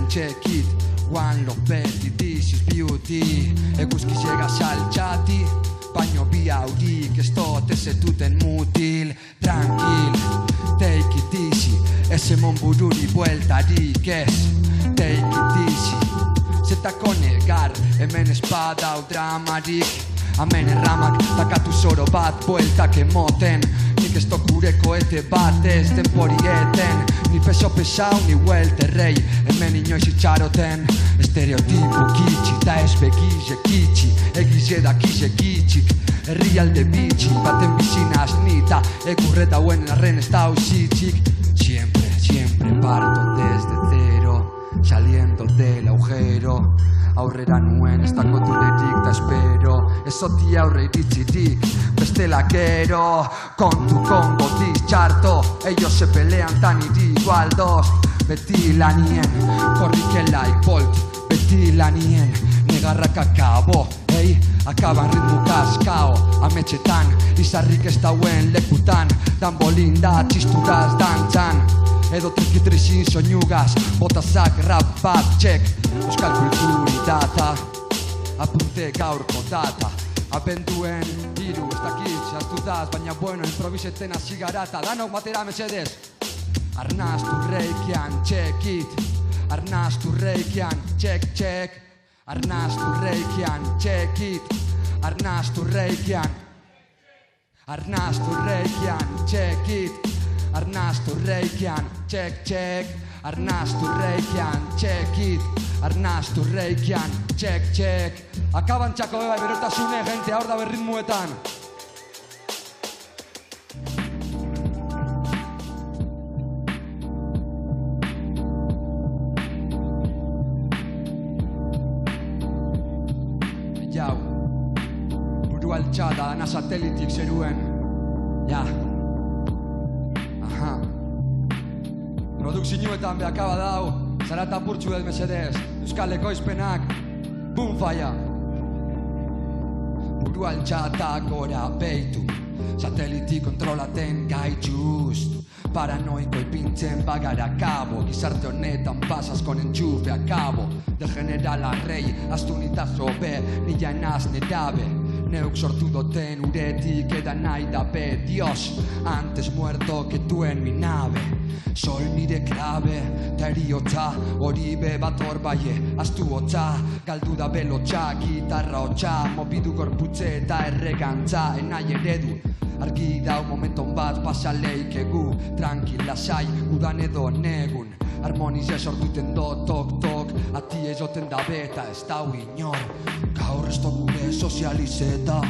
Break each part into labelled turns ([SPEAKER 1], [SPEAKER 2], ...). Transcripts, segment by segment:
[SPEAKER 1] check it. One love betty, this is beauty. Eguzki llega saltxati, baino bi haurik ez dut ezetuten mutil. Tranquil, take it easy, ez emon bururi bueltarik ez. Take it easy, zetako negar, hemen espadau dramarik. Hemen erramak takatu zoro bat bueltak emoten. Nik ez tokureko ete bat ez temporieeten. Ni peso pesau, ni huelte rei, hemen inoiz itxaroten. Estereotipo kitxi, ta ez begize kitxi, egize dakize kitxik. Herrialde bitxi, baten bizina asnita, egurre dauen arren ez dauzitxik. Siempre, siempre parto desde cero, saliendo del agujero. Aurrera nuen ez dakotuderik da espero, ezoti aurre iritzirik, bestela gero. Kontu kongo txarto, ellos se pelean tan igual dos. Beti lanien, korrikelaik bolt, beti lanien, negarrak akabo, akaban ritmu kaskao. Ametxetan, izarrik ez dauen lekutan, danbolin da txisturaz dantzan. Edo trikitrizin soinugaz, botazak rap bat txek. Euskal kulturi data, apunte gaurko data. Abenduen hiru ez dakitz hartu daz, baina bueno, improviseten hasi garata. Danok batera mesedez. Arnaztu reikian, check it. Arnaztu reikian, check, check. Arnaztu reikian, check it. Arnaztu reikian. Arnaztu reikian, check it. Arnaztu reikian, check, check. Arnaztu reikian, check it. Arnaztu reikian, check, check. Akaban txako beba berotasune, gente, hor da berritmuetan. Jau, buru altxada, dana satelitik zeruen. Ja. Aha. Produkzioetan behakaba dau, zarata purtsu ez mesedez, euskal ekoizpenak, boom falla. Buru altxatak gora beitu, satelitik kontrolaten gai just. Paranoiko ipintzen bagara kabo, gizarte honetan pasas con enchufe a cabo. De general a rei, astunitazo be, nila enaz nerabe. Neuk sortu doten uretik edan nahi dabe. Dios, antes muerto que tu en mi nave. Soy nire klabe, ta eriotza, hori be bat hor baie. Astu hotza, galdu da belotxa, gitarra hotxa. Mobidu gorputze eta erregantza, enai eredu. Argi dau momenton bat pasaleik egu. Tranquil, lasai, udan edo negun. Harmonizia sortuten do, tok, tok. Ati ezoten da beta ez dau inor. Gaur ez gure sozializeta,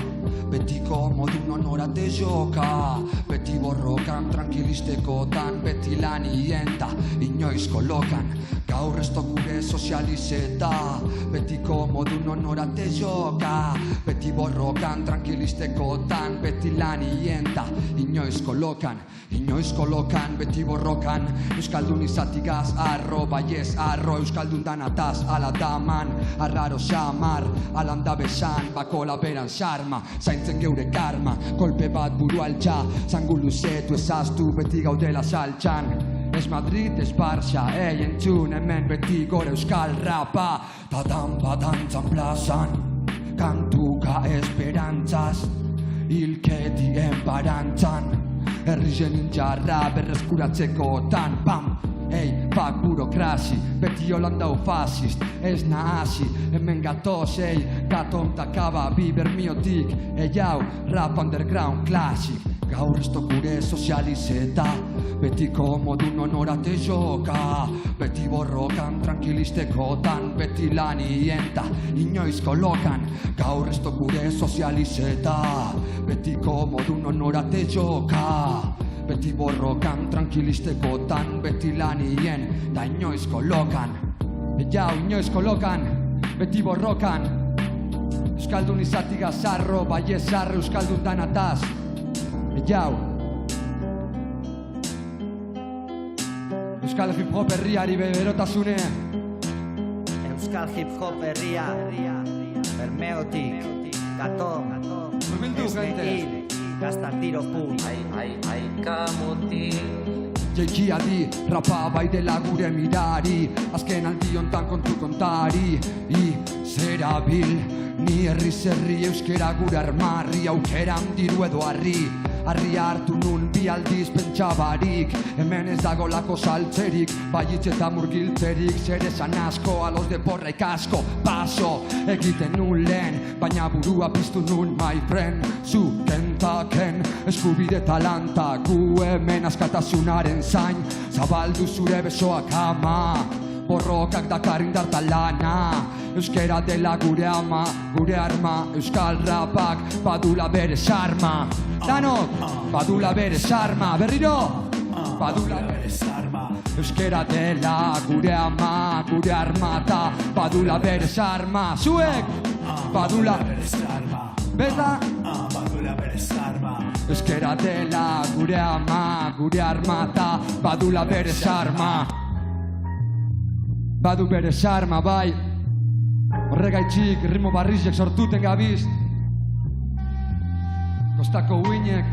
[SPEAKER 1] betiko modun honorate joka. Beti borrokan, tranquilistekotan, beti lanienta, inoiz kolokan. Gaur ez gure sozializeta, betiko modun honorate joka. Beti borrokan, tranquilistekotan, beti lanienta, inoiz kolokan. Inoiz kolokan, beti borrokan. Euskaldun izatigaz, arro, baiez, arro. Euskaldun danataz, ala daman, arraro xamar. Alanda besan, bakola beran sarma. Zaintzen geure karma, kolpe bat buru altxa. Zangu luzetu ezaztu, beti gaudela saltxan. Ez Madrid, ez Barça, entzun hemen beti gore euskal rapa. Tadan badantzan plazan, kantuka esperantzaz. Hilketien barantzan, herri zenin jarra berreskuratzekotan. Bam! Fuck burokrasi, beti holandau fascist, ez nahasi, hemen gatoz, gaton takaba bi bermiotik, hau, rap underground classic. Gaur ez gure sozializeta, betiko modun honorate joka. Beti borrokan, tranquilistekotan, beti lanienta, inoiz kolokan. Gaur ez gure sozializeta, betiko modun honorate joka. Beti borrokan, tranquilistekotan, beti lanien, da inoiz kolokan. Jau, inoiz kolokan, beti borrokan. Euskaldun izatigaz arro, baiez arro, euskaldun danataz. Jau. Euskal hip hop herriari berotasune.
[SPEAKER 2] Euskal hip hop herria, Bermeotik, Gaton,
[SPEAKER 1] Momentu, gente.
[SPEAKER 2] Gaztan tiro full.
[SPEAKER 3] Ai, kamutik,
[SPEAKER 1] Jeikia di, rapa bai dela gure mirari, azken aldi hontan kontu kontari. Zera bil, ni herriz herri euskera gure armarri, aukeran diru edo harri. Harria hartu nun bi aldiz pentsabarik, hemen ez dagolako saltzerik, baiitz eta murgiltzerik, zer esan asko, alos de porra ikasko, paso egiten nun lehen, baina burua piztu nun, my friend, zu kentaken, eskubide talanta, gu hemen askatasunaren zain, zabaldu zure besoak ama, borrokak dakar indarta lana, euskera dela gure ama, gure arma, euskal rapak badula bere sarma. Danok, badula bere sarma, berriro, badula bere sarma. Euskera dela gure ama, gure arma, eta badula bere sarma. Zuek, badula bere sarma. Beta, badula bere sarma. Euskera dela gure ama, gure arma, eta badula bere sarma. Badu bere sarma, bai. Horregaitxik, ritmo barrizek sortuten gabiz. Kostako uinek,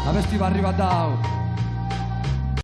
[SPEAKER 1] abesti barri bat dau.